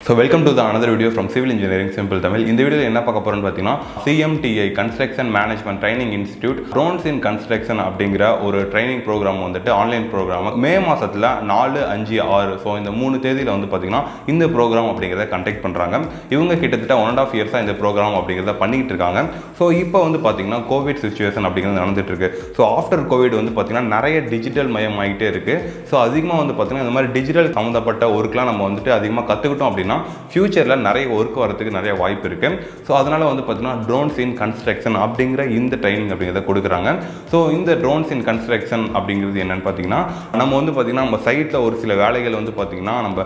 So welcome to the another video from Civil Engineering Simple Tamil. இந்த வீடியோல என்ன பார்க்க போறோம்னு பார்த்தீங்கன்னா CMTI Construction Management Training Institute Drones in Construction அப்படிங்கிற ஒரு ட்ரைனிங் ப்ரோக்ராம் வந்துட்டு ஆன்லைன் ப்ரோக்ராம் மே மாசத்துல 4, 5, 6 ஸோ இந்த 3 தேதியில வந்து பார்த்தீங்கன்னா இந்த ப்ரோக்ராம் அப்படிங்கிறத கண்டக்ட் பண்றாங்க. இவங்க கிட்டத்தட்ட 1.5 இயர்ஸா இந்த ப்ரோக்ராம் அப்படிங்கிறத பண்ணிட்டு இருக்காங்க. ஸோ இப்போ வந்து பார்த்தீங்கன்னா கோவிட் சிச்சுவேஷன் அப்படிங்கிறது நடந்துட்டு இருக்கு. ஸோ ஆஃப்டர் கோவிட் வந்து பார்த்தீங்கன்னா நிறைய டிஜிட்டல் மயம் ஆகிட்டே இருக்கு. ஸோ அதிகமாக வந்து பார்த்தீங்கன்னா இந்த மாதிரி டிஜிட்டல் சம்மந்தப்பட்ட ஒர்க்லாம் நம்ம வந்துட்டு அதிகமாக கற்றுக்கிட்டோம் அப்படின்னா ஃபியூச்சரில் நிறைய ஒர்க் வரதுக்கு நிறைய வாய்ப்பு இருக்குது. ஸோ அதனால் வந்து பார்த்தீங்கன்னா ட்ரோன்ஸ் இன் கன்ஸ்ட்ரக்ஷன் அப்படிங்கிற இந்த ட்ரைனிங் அப்படிங்கிறத கொடுக்குறாங்க. ஸோ இந்த ட்ரோன்ஸ் இன் கன்ஸ்ட்ரக்ஷன் அப்படிங்கிறது என்னென்னு பார்த்தீங்கன்னா நம்ம வந்து பார்த்திங்கன்னா நம்ம சைட்டில் ஒரு சில வேலைகள் வந்து பார்த்திங்கன்னா நம்ம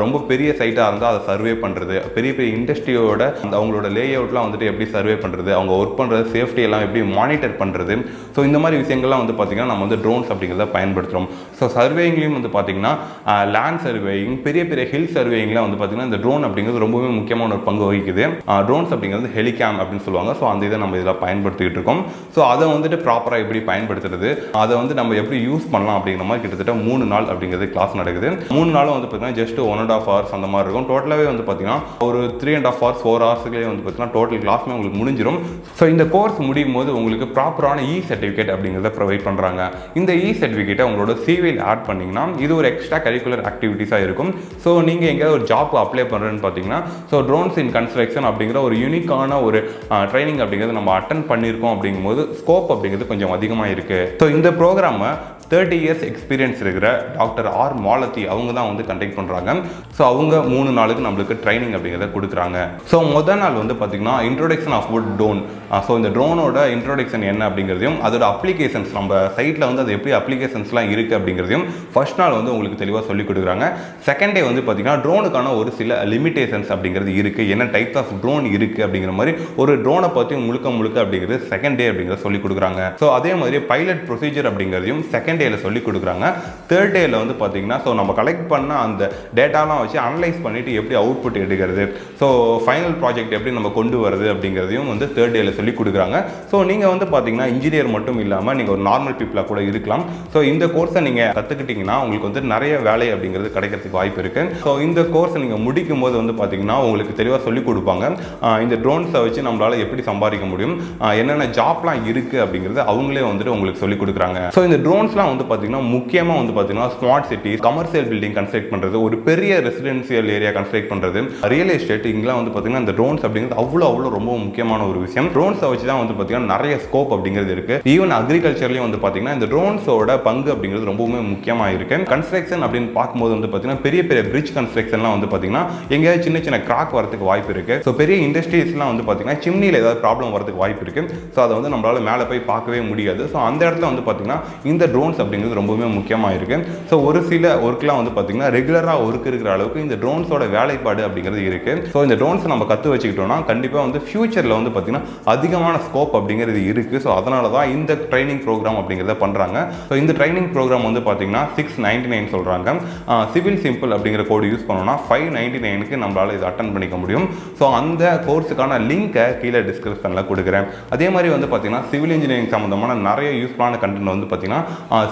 ரொம்ப பெரிய சைட்டாக இருந்தால் அதை சர்வே பண்ணுறது, பெரிய பெரிய இண்டஸ்ட்ரியோட அந்த அவங்களோட லே அவுட்லாம் வந்துட்டு எப்படி சர்வே பண்ணுறது, அவங்க ஒர்க் பண்ணுறது சேஃப்டி எல்லாம் எப்படி மானிட்டர் பண்ணுறது, ஸோ இந்த மாதிரி விஷயங்கள்லாம் வந்து பார்த்திங்கன்னா நம்ம வந்து ட்ரோன்ஸ் அப்படிங்கிறத பயன்படுத்துகிறோம். ஸோ சர்வேயிங்லேயும் வந்து பார்த்திங்கன்னா லேண்ட் சர்வேயிங், பெரிய பெரிய ஹில் சர்வேயிங்லாம் வந்து பார்த்திங்கன்னா இந்த ட்ரோன் அப்படிங்கிறது ரொம்பவே முக்கியமான ஒரு பங்கு வகிக்குது. ட்ரோன்ஸ் அப்படிங்கிறது ஹெலிகாம் அப்படின்னு சொல்லுவாங்க. ஸோ அந்த இதை நம்ம இதில் பயன்படுத்திக்கிட்டு இருக்கோம். ஸோ அதை வந்துட்டு ப்ராப்பராக எப்படி பயன்படுத்துறது, அதை வந்து நம்ம எப்படி யூஸ் பண்ணலாம் அப்படிங்கிற மாதிரி கிட்டத்தட்ட 3 நாள் அப்படிங்கிறது கிளாஸ் நடக்குது. 3 நாளும் வந்து பார்த்தீங்கன்னா ஜஸ்ட் 1.5 hours அந்த மாதிரி இருக்கும். டோட்டலாகவே வந்து பார்த்தீங்கன்னா ஒரு 3.5 hours 4 ஹவர்ஸ்லேயே வந்து பார்த்தீங்கன்னா டோட்டல் கிளாஸுமே உங்களுக்கு முடிஞ்சிடும். ஸோ இந்த கோர்ஸ் முடியும் போது உங்களுக்கு ப்ராப்பரான சர்டிஃபிகேட் அப்படிங்கிறத ப்ரொவைட் பண்ணுறாங்க. இந்த சர்டிஃபிகேட்டை உங்களோட சிவியில் ஆட் பண்ணிங்கன்னா இது ஒரு எக்ஸ்ட்ரா கரிக்குலர் ஆக்டிவிட்டீஸாக இருக்கும். ஸோ நீங்கள் எங்கேயாவது ஒரு ஜாப் அப்ளை பண்ணுறேன்னு பார்த்தீங்கன்னா ஸோ ட்ரோன்ஸ் இன் கன்ஸ்ட்ரக்ஷன் அப்படிங்கிற ஒரு யூனிக்கான ஒரு ட்ரைனிங் அப்படிங்கிறது நம்ம அட்டன் பண்ணியிருக்கோம் அப்படிங்கும்போது ஸ்கோப் அப்படிங்கிறது கொஞ்சம் அதிகமாக இருக்குது. ஸோ இந்த ப்ரோக்ராமை 30 years எக்ஸ்பீரியன்ஸ் இருக்கிற டாக்டர் ஆர் மாலதி அவங்க தான் வந்து கண்டக்ட் பண்ணுறாங்க. ஸோ அவங்க 3 நாளுக்கு நம்மளுக்கு ட்ரைனிங் அப்படிங்கிறத கொடுக்குறாங்க. ஸோ முதல் நாள் வந்து பார்த்திங்கன்னா introduction of wood drone. So இந்த ட்ரோனோட இன்ட்ரோடக்ஷன் என்ன அப்படிங்கிறதையும் அதோட அப்ளிகேஷன்ஸ் நம்ம சைட்டில் வந்து அது எப்படி அப்ளிகேஷன்ஸ்லாம் இருக்குது அப்படிங்கிறதையும் ஃபர்ஸ்ட் நாள் வந்து உங்களுக்கு தெளிவாக சொல்லிக் கொடுக்குறாங்க. செகண்ட் டே வந்து பார்த்திங்கன்னா ட்ரோனுக்கான ஒரு சில லிமிடேஷன்ஸ் அப்படிங்கிறது இருக்குது, என்ன டைப்ஸ் ஆஃப் ட்ரோன் இருக்குது அப்படிங்கிற மாதிரி ஒரு ட்ரோனை பற்றி முழுக்க அப்படிங்கிறது செகண்ட் டே அப்படிங்கிறத சொல்லிக் கொடுக்குறாங்க. ஸோ அதே மாதிரி பைலட் ப்ரொசீஜர் அப்படிங்கிறதையும் செகண்ட் டேல சொல்லி கொடுக்குறாங்க. தேர்ட் டேல வந்து பார்த்தீங்கன்னா ஸோ நம்ம கலெக்ட் பண்ண அந்த டேட்டாலாம் வச்சு அனலைஸ் பண்ணிட்டு எப்படி அவுட்புட் எடுக்கிறது, ஸோ ஃபைனல் ப்ராஜெக்ட் எப்படி நம்ம கொண்டு வரது அப்படிங்கிறதையும் வந்து தேர்ட் டேல சொல்லி கொடுக்குறாங்க. ஸோ நீங்கள் வந்து பார்த்தீங்கன்னா இன்ஜினியர் மட்டும் இல்லாமல் நீங்கள் ஒரு நார்மல் பீப்புளாக கூட இருக்கலாம். ஸோ இந்த கோர்ஸை நீங்கள் கற்றுக்கிட்டிங்கன்னா உங்களுக்கு வந்து நிறைய வேலை அப்படிங்கிறது கிடைக்கிறதுக்கு வாய்ப்பு இருக்குது. ஸோ இந்த கோர்ஸை நீங்கள் முடிக்கும் போது வந்து பார்த்தீங்கன்னா உங்களுக்கு தெளிவாக சொல்லிக் கொடுப்பாங்க இந்த ட்ரோன்ஸை வச்சு நம்மளால் எப்படி சம்பாதிக்க முடியும், என்னென்ன ஜாப்லாம் இருக்குது அப்படிங்கிறது அவங்களே வந்துட்டு உங்களுக்கு சொல்லிக் கொடுக்குறாங்க. ஸோ இந்த ட்ரோன்ஸ்லாம் வந்து பார்த்தீங்கன்னா முக்கியமாக வந்து பார்த்தீங்கன்னா smart cities, commercial building construct பண்ணுறது, ஒரு பெரிய ரெசிடென்சியல் ஏரியா கன்ஸ்ட்ரக்ட் பண்ணுறது, ரியல் எஸ்டேட், இங்கெல்லாம் வந்து பார்த்தீங்கன்னா இந்த ட்ரோன்ஸ் அப்படிங்கிறது அவ்வளோ ரொம்ப முக்கியமான ஒரு விஷயம். ட்ரோன்ஸை வச்சு தான் வந்து பார்த்தீங்கன்னா நிறைய ஸ்கோப் அப்படிங்கிறது இருக்குது. ஈவன் அக்ரிகல்ச்சர்லேயும் வந்து பார்த்தீங்கன்னா இந்த ட்ரோன்ஸோட பங்கு அப்படிங்கிறது ரொம்பவுமே முக்கியமாக இருக்குது. கன்ஸ்ட்ரக்ஷன் அப்படின்னு பார்க்கும்போது வந்து பார்த்தீங்கன்னா பெரிய பிரிட்ஜ் கன்ஸ்ட்ரக்ஷன்லாம் வந்து பார்த்தீங்கன்னா எங்கேயாவது சின்ன கிராக் வரதுக்கு வாய்ப்பு இருக்குது. ஸோ பெரிய இண்டஸ்ட்ரீஸ்லாம் வந்து பார்த்தீங்கன்னா சிம்னியில் ஏதாவது ப்ராப்ளம் வரதுக்கு வாய்ப்பு இருக்குது. ஸோ அதை வந்து நம்மளால் மேலே போய் பார்க்கவே முடியாது. ஸோ அந்த இடத்துல வந்து பார்த்தீங்கன்னா இந்த ட்ரோன்ஸ் அப்படிங்கிறது ரொம்பவே முக்கியமாக இருக்கு. ஸோ ஒரு சில ஒர்க்லாம் வந்து பார்த்தீங்கன்னா ரெகுலராக ஒர்க் இருக்கிற அளவுக்கு இந்த ட்ரோன்ஸோட வேலைப்பாடு அப்படிங்கிறது இருக்கு. ஸோ இந்த ட்ரோன்ஸை நம்ம கற்று வச்சுக்கிட்டோம்னா கண்டிப்பாக வந்து ஃபியூச்சரில் வந்து பார்த்தீங்கன்னா அதிகமான ஸ்கோப் அப்படிங்கிறது இருக்கு. ஸோ அதனால தான் இந்த ட்ரைனிங் ப்ரோக்ராம் அப்படிங்கிறத பண்ணுறாங்க. ஸோ இந்த ட்ரைனிங் ப்ரோக்ராம் வந்து பார்த்தீங்கன்னா 699 சொல்கிறாங்க. சிவில் சிம்பிள் அப்படிங்கிற கோடு யூஸ் பண்ணோம்னா 599க்கு நம்மளால் இதை அட்டன் பண்ணிக்க முடியும். ஸோ அந்த கோர்ஸுக்கான லிங்கை கீழே டிஸ்கிரிப்ஷனில் கொடுக்குறேன். அதே மாதிரி வந்து பார்த்தீங்கன்னா சிவில் இன்ஜினியரிங் சம்மந்தமான நிறைய யூஸ்ஃபுல்லான கண்டென்ட் வந்து பார்த்தீங்கன்னா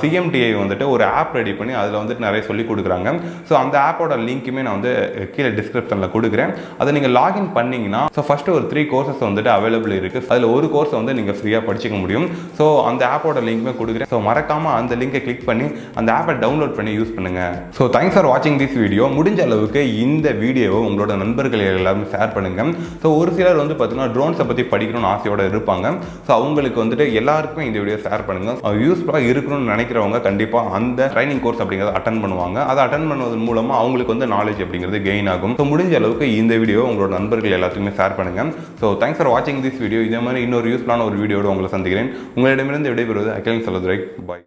CMTI வந்துட்டு ஒரு ஆப் ரெடி பண்ணி அதில் வந்துட்டு நிறைய சொல்லி கொடுக்குறாங்க. ஸோ அந்த ஆப்போட லிங்க்குமே நான் வந்து கீழே டிஸ்கிரிப்ஷனில் கொடுக்குறேன். அதை நீங்கள் லாகின் பண்ணிங்கன்னா ஸோ ஃபஸ்ட்டு ஒரு 3 கோர்சஸ் வந்துட்டு அவைலபிள் இருக்குது. அதில் ஒரு கோர்ஸ் வந்து நீங்கள் ஃப்ரீயாக படிச்சிக்க முடியும். ஸோ அந்த ஆப்போட லிங்க்குமே கொடுக்குறேன். ஸோ மறக்காமல் அந்த லிங்கை கிளிக் பண்ணி அந்த ஆப்பை டவுன்லோட் பண்ணி யூஸ் பண்ணுங்கள். ஸோ தேங்க்ஸ் ஃபார் வாட்சிங் திஸ் வீடியோ. முடிஞ்ச அளவுக்கு இந்த வீடியோவை உங்களோட நண்பர்கள் எல்லாரும் ஷேர் பண்ணுங்கள். ஸோ ஒரு சிலர் வந்து பார்த்தீங்கன்னா ட்ரோன்ஸை பற்றி படிக்கணும்னு ஆசையோடு இருப்பாங்க. ஸோ அவங்களுக்கு வந்துட்டு எல்லாருக்கும் இந்த வீடியோ ஷேர் பண்ணுங்கள். யூஸ்ஃபுல்லாக இருக்கணும்னு நினைக்கிறவங்க கண்டிப்பாக அந்த ட்ரைனிங் கோர்ஸ் அப்படிங்கிறத அட்டன் பண்ணுவாங்க. அதை அட்டன் பண்ணுவதன் மூலமாக அவங்களுக்கு வந்து நாலேஜ் அப்படிங்கிறது கெயின் ஆகும். ஸோ முடிஞ்ச அளவுக்கு இந்த வீடியோ உங்களோட நண்பர்கள் எல்லாத்துக்குமே ஷேர் பண்ணுங்கள். ஸோ தேங்க்ஸ் ஃபார் வாட்சிங் திஸ் வீடியோ. இதே மாதிரி இன்னொரு யூஸ்ஃபுல்லான ஒரு வீடியோட உங்களை சந்திக்கிறேன். உங்களிடமிருந்து விடைபெறுவது அகிலன் செல்லதுரை. பாய்.